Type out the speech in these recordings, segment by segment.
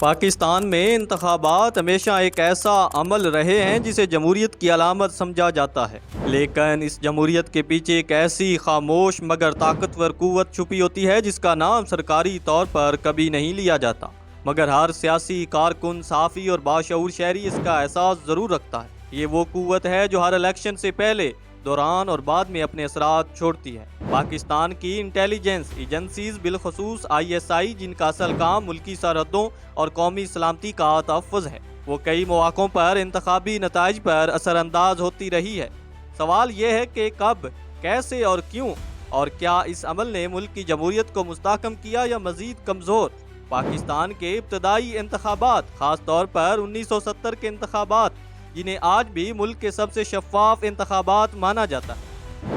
پاکستان میں انتخابات ہمیشہ ایک ایسا عمل رہے ہیں جسے جمہوریت کی علامت سمجھا جاتا ہے، لیکن اس جمہوریت کے پیچھے ایک ایسی خاموش مگر طاقتور قوت چھپی ہوتی ہے جس کا نام سرکاری طور پر کبھی نہیں لیا جاتا، مگر ہر سیاسی کارکن، صحافی اور باشعور شہری اس کا احساس ضرور رکھتا ہے۔ یہ وہ قوت ہے جو ہر الیکشن سے پہلے، دوران اور بعد میں اپنے اثرات چھوڑتی ہے۔ پاکستان کی انٹیلیجنس ایجنسیز، بالخصوص ISI، جن کا اصل کام ملکی سرحدوں اور قومی سلامتی کا تحفظ ہے، وہ کئی مواقعوں پر انتخابی نتائج پر اثر انداز ہوتی رہی ہے۔ سوال یہ ہے کہ کب، کیسے اور کیوں، اور کیا اس عمل نے ملک کی جمہوریت کو مستحکم کیا یا مزید کمزور؟ پاکستان کے ابتدائی انتخابات، خاص طور پر 1970 کے انتخابات، جنہیں آج بھی ملک کے سب سے شفاف انتخابات مانا جاتا ہے،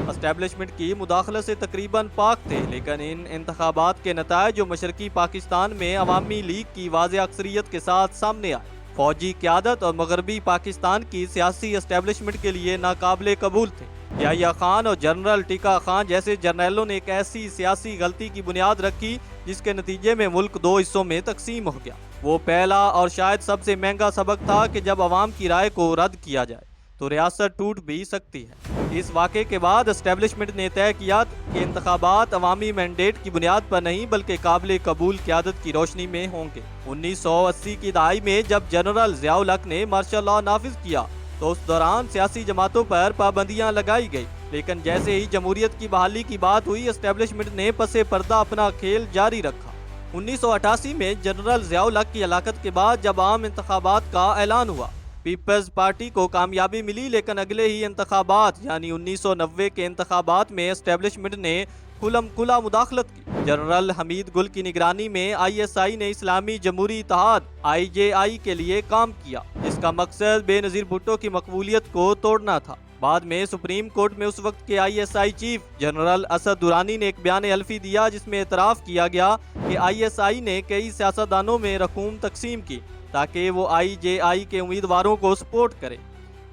اسٹیبلشمنٹ کی مداخلت سے تقریباً پاک تھے، لیکن ان انتخابات کے نتائج جو مشرقی پاکستان میں عوامی لیگ کی واضح اکثریت کے ساتھ سامنے آئے، فوجی قیادت اور مغربی پاکستان کی سیاسی اسٹیبلشمنٹ کے لیے ناقابل قبول تھے۔ یحییٰ خان اور جنرل ٹیکا خان جیسے جرنیلوں نے ایک ایسی سیاسی غلطی کی بنیاد رکھی جس کے نتیجے میں ملک دو حصوں میں تقسیم ہو گیا۔ وہ پہلا اور شاید سب سے مہنگا سبق تھا کہ جب عوام کی رائے کو رد کیا جائے تو ریاست ٹوٹ بھی سکتی ہے۔ اس واقعے کے بعد اسٹیبلشمنٹ نے طے کیا کہ انتخابات عوامی مینڈیٹ کی بنیاد پر نہیں بلکہ قابل قبول قیادت کی روشنی میں ہوں گے۔ 1980 کی دہائی میں جب جنرل ضیاء الحق نے مارشل لاء نافذ کیا تو اس دوران سیاسی جماعتوں پر پابندیاں لگائی گئی، لیکن جیسے ہی جمہوریت کی بحالی کی بات ہوئی، اسٹیبلشمنٹ نے پس پردہ اپنا کھیل جاری رکھا۔ 1988 میں جنرل ضیاء الحق کی ہلاکت کے بعد جب عام انتخابات کا اعلان ہوا، پیپلز پارٹی کو کامیابی ملی، لیکن اگلے ہی انتخابات یعنی 1990 کے انتخابات میں اسٹیبلشمنٹ نے کھلم کھلا مداخلت کی۔ جنرل حمید گل کی نگرانی میں ISI نے اسلامی جمہوری اتحاد IJI کے لیے کام کیا، جس کا مقصد بے نظیر بھٹو کی مقبولیت کو توڑنا تھا۔ بعد میں سپریم کورٹ میں اس وقت کے ISI chief general Asad Durrani نے ایک بیان حلفی دیا جس میں اعتراف کیا گیا کہ ISI نے کئی سیاستدانوں میں رقوم تقسیم کی تاکہ وہ IJI کے امیدواروں کو سپورٹ کرے۔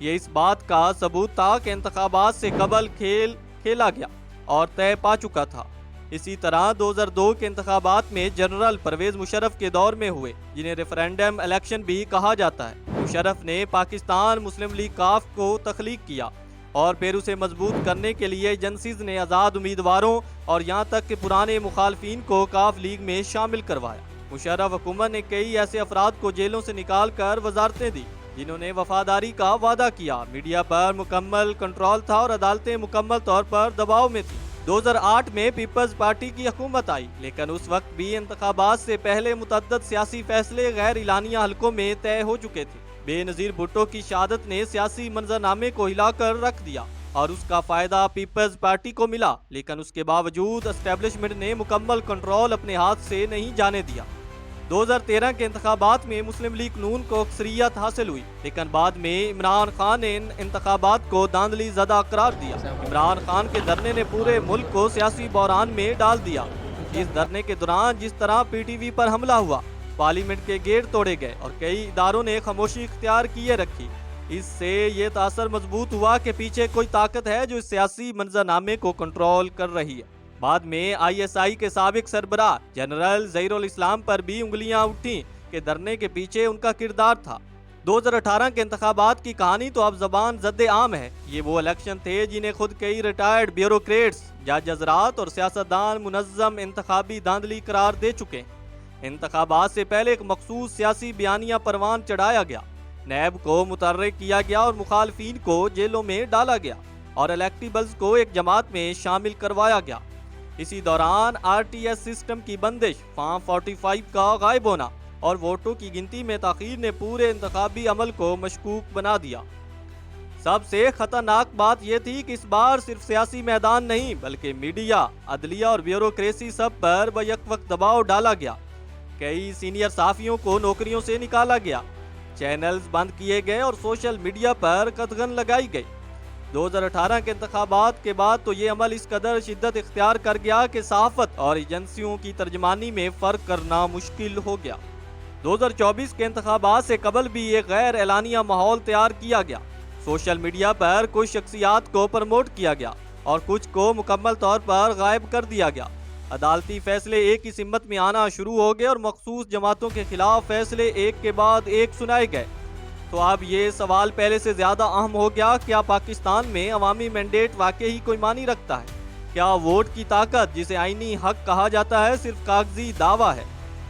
یہ اس بات کا ثبوت تھا کہ انتخابات سے قبل کھیل کھیلا گیا اور طے پا چکا تھا۔ اسی طرح 2002 کے انتخابات میں جنرل پرویز مشرف کے دور میں ہوئے، جنہیں ریفرینڈم الیکشن بھی کہا جاتا ہے۔ مشرف نے پاکستان مسلم لیگ کاف کو تخلیق کیا اور پھر اسے مضبوط کرنے کے لیے ایجنسیز نے آزاد امیدواروں اور یہاں تک کہ پرانے مخالفین کو کاف لیگ میں شامل کروایا۔ مشرف حکومت نے کئی ایسے افراد کو جیلوں سے نکال کر وزارتیں دی جنہوں نے وفاداری کا وعدہ کیا، میڈیا پر مکمل کنٹرول تھا اور عدالتیں مکمل طور پر دباؤ میں تھیں۔ 2008 میں پیپلز پارٹی کی حکومت آئی، لیکن اس وقت بھی انتخابات سے پہلے متعدد سیاسی فیصلے غیر اعلانیہ حلقوں میں طے ہو چکے تھے۔ بے نظیر بھٹو کی شہادت نے سیاسی منظرنامے کو ہلا کر رکھ دیا اور اس کا فائدہ پیپلز پارٹی کو ملا، لیکن اس کے باوجود اسٹیبلشمنٹ نے مکمل کنٹرول اپنے ہاتھ سے نہیں جانے دیا۔ 2013 کے انتخابات میں مسلم لیگ نون کو اکثریت حاصل ہوئی، لیکن بعد میں عمران خان نے ان انتخابات کو دھاندلی زدہ قرار دیا۔ عمران خان کے دھرنے نے پورے ملک کو سیاسی بحران میں ڈال دیا۔ اس دھرنے کے دوران جس طرح PTV پر حملہ ہوا، پارلیمنٹ کے گیٹ توڑے گئے اور کئی اداروں نے خاموشی اختیار کیے رکھی، اس سے یہ تاثر مضبوط ہوا کہ پیچھے کوئی طاقت ہے جو اس سیاسی منظرنامے کو کنٹرول کر رہی ہے۔ بعد میں ISI کے سابق سربراہ جنرل ظہیر الاسلام پر بھی انگلیاں اٹھیں کہ دھرنے کے پیچھے ان کا کردار تھا۔ 2018 کے انتخابات کی کہانی تو اب زبان زد عام ہے۔ یہ وہ الیکشن تھے جنہیں خود کئی ریٹائرڈ بیوروکریٹس، جج حضرات اور سیاستدان منظم انتخابی دھاندلی قرار دے چکے ہیں۔ انتخابات سے پہلے ایک مخصوص سیاسی بیانیہ پروان چڑھایا گیا، نیب کو متحرک کیا گیا اور مخالفین کو جیلوں میں ڈالا گیا اور الیکٹیبلز کو ایک جماعت میں شامل کروایا گیا۔ اسی دوران RTS سسٹم کی بندش، فارم 45 کا غائب ہونا اور ووٹوں کی گنتی میں تاخیر نے پورے انتخابی عمل کو مشکوک بنا دیا۔ سب سے خطرناک بات یہ تھی کہ اس بار صرف سیاسی میدان نہیں بلکہ میڈیا، عدلیہ اور بیوروکریسی سب پر بیک وقت دباؤ ڈالا گیا۔ کئی سینئر صحافیوں کو نوکریوں سے نکالا گیا، چینلز بند کیے گئے اور سوشل میڈیا پر قدغن لگائی گئی۔ 2018 کے انتخابات کے بعد تو یہ عمل اس قدر شدت اختیار کر گیا کہ صحافت اور ایجنسیوں کی ترجمانی میں فرق کرنا مشکل ہو گیا۔ 2024 کے انتخابات سے قبل بھی ایک غیر اعلانیہ ماحول تیار کیا گیا۔ سوشل میڈیا پر کچھ شخصیات کو پروموٹ کیا گیا اور کچھ کو مکمل طور پر غائب کر دیا گیا۔ عدالتی فیصلے ایک ہی سمت میں آنا شروع ہو گئے اور مخصوص جماعتوں کے خلاف فیصلے ایک کے بعد ایک سنائے گئے۔ تو اب یہ سوال پہلے سے زیادہ اہم ہو گیا، کیا پاکستان میں عوامی مینڈیٹ واقعی کوئی معنی رکھتا ہے؟ کیا ووٹ کی طاقت، جسے آئینی حق کہا جاتا ہے، صرف کاغذی دعویٰ ہے؟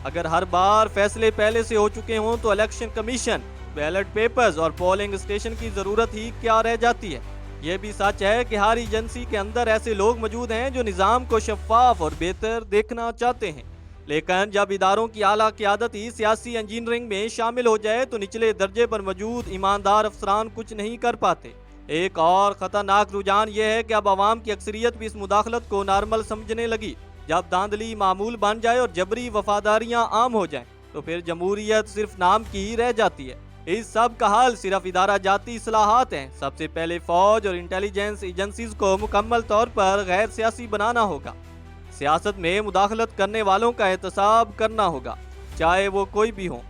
اگر ہر بار فیصلے پہلے سے ہو چکے ہوں تو الیکشن کمیشن، بیلٹ پیپرز اور پولنگ اسٹیشن کی ضرورت ہی کیا رہ جاتی ہے؟ یہ بھی سچ ہے کہ ہر ایجنسی کے اندر ایسے لوگ موجود ہیں جو نظام کو شفاف اور بہتر دیکھنا چاہتے ہیں، لیکن جب اداروں کی اعلیٰ قیادت ہی سیاسی انجینئرنگ میں شامل ہو جائے تو نچلے درجے پر موجود ایماندار افسران کچھ نہیں کر پاتے۔ ایک اور خطرناک رجحان یہ ہے کہ اب عوام کی اکثریت بھی اس مداخلت کو نارمل سمجھنے لگی۔ جب دھاندلی معمول بن جائے اور جبری وفاداریاں عام ہو جائیں تو پھر جمہوریت صرف نام کی ہی رہ جاتی ہے۔ اس سب کا حل صرف ادارہ جاتی اصلاحات ہیں۔ سب سے پہلے فوج اور انٹیلیجنس ایجنسیز کو مکمل طور پر غیر سیاسی بنانا ہوگا۔ سیاست میں مداخلت کرنے والوں کا احتساب کرنا ہوگا، چاہے وہ کوئی بھی ہوں۔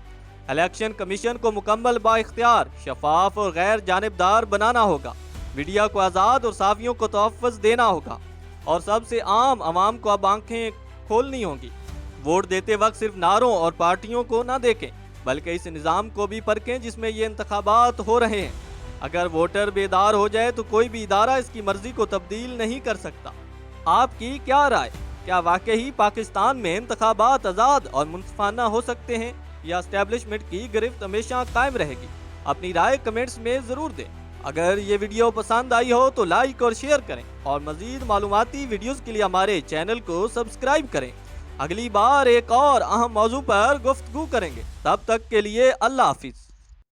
الیکشن کمیشن کو مکمل بااختیار، شفاف اور غیر جانبدار بنانا ہوگا۔ میڈیا کو آزاد اور صحافیوں کو تحفظ دینا ہوگا، اور سب سے عام عوام کو اب آنکھیں کھولنی ہوں گی۔ ووٹ دیتے وقت صرف نعروں اور پارٹیوں کو نہ دیکھیں، بلکہ اس نظام کو بھی پرکھیں جس میں یہ انتخابات ہو رہے ہیں۔ اگر ووٹر بیدار ہو جائے تو کوئی بھی ادارہ اس کی مرضی کو تبدیل نہیں کر سکتا۔ آپ کی کیا رائے؟ کیا واقعی پاکستان میں انتخابات آزاد اور منصفانہ ہو سکتے ہیں، یا اسٹیبلشمنٹ کی گرفت ہمیشہ قائم رہے گی؟ اپنی رائے کمنٹس میں ضرور دیں۔ اگر یہ ویڈیو پسند آئی ہو تو لائک اور شیئر کریں، اور مزید معلوماتی ویڈیوز کے لیے ہمارے چینل کو سبسکرائب کریں۔ اگلی بار ایک اور اہم موضوع پر گفتگو کریں گے، تب تک کے لیے اللہ حافظ۔